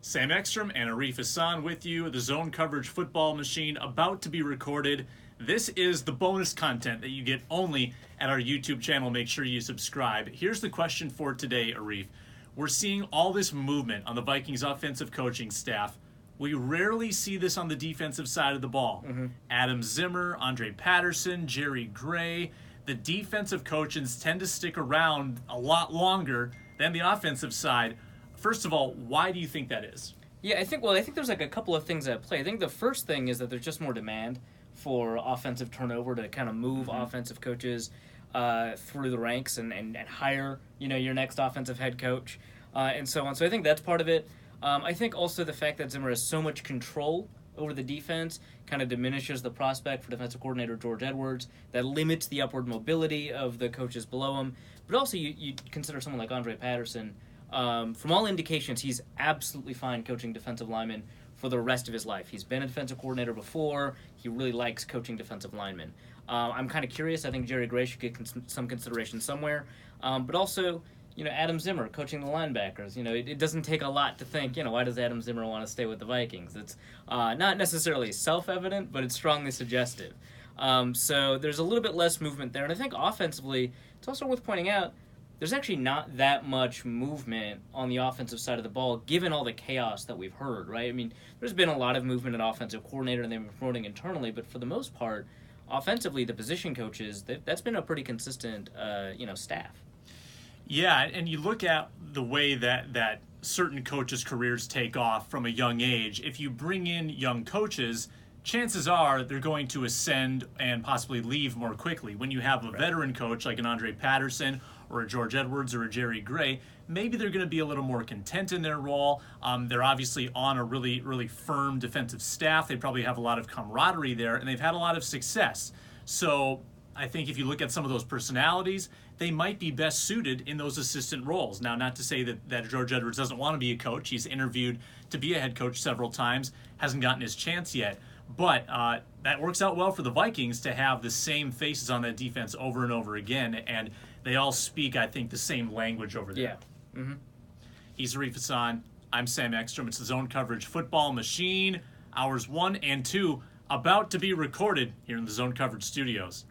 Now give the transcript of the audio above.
Sam Ekstrom and Arif Hasan with you. The Zone Coverage Football Machine about to be recorded. This is the bonus content that you get only at our YouTube channel. Make sure you subscribe. Here's the question for today, Arif. We're seeing all this movement on the Vikings offensive coaching staff. We rarely see this on the defensive side of the ball. Adam Zimmer, Andre Patterson, Jerry Gray. The defensive coaches tend to stick around a lot longer than the offensive side. First of all, why do you think that is? Yeah, I think there's like a couple of things at play. I think the first thing is that there's just more demand for offensive turnover to kind of move offensive coaches through the ranks and hire, your next offensive head coach and so on. So I think that's part of it. I think also the fact that Zimmer has so much control over the defense kind of diminishes the prospect for defensive coordinator George Edwards. That limits the upward mobility of the coaches below him. But also you consider someone like Andre Patterson. From all indications, he's absolutely fine coaching defensive linemen for the rest of his life. He's been a defensive coordinator before. He really likes coaching defensive linemen. I'm kind of curious. I think Jerry Gray should get some consideration somewhere. But also, Adam Zimmer coaching the linebackers. It doesn't take a lot to think, why does Adam Zimmer want to stay with the Vikings? It's not necessarily self-evident, but it's strongly suggestive. So there's a little bit less movement there. And I think offensively, it's also worth pointing out, there's actually not that much movement on the offensive side of the ball, given all the chaos that we've heard, right? I mean, there's been a lot of movement at offensive coordinator, and they've been promoting internally, but for the most part, offensively, the position coaches, that's been a pretty consistent, staff. Yeah, and you look at the way that certain coaches' careers take off from a young age. If you bring in young coaches, chances are they're going to ascend and possibly leave more quickly. When you have a veteran coach like an Andre Patterson or a George Edwards or a Jerry Gray, maybe they're going to be a little more content in their role. They're obviously on a really, really firm defensive staff. They probably have a lot of camaraderie there, and they've had a lot of success. So I think if you look at some of those personalities, they might be best suited in those assistant roles. Now, not to say that George Edwards doesn't want to be a coach. He's interviewed to be a head coach several times, hasn't gotten his chance yet. But that works out well for the Vikings to have the same faces on that defense over and over again, and they all speak, I think, the same language over there. Yeah. He's Arif Hasan. I'm Sam Ekstrom. It's the Zone Coverage Football Machine. Hours 1 and 2 about to be recorded here in the Zone Coverage Studios.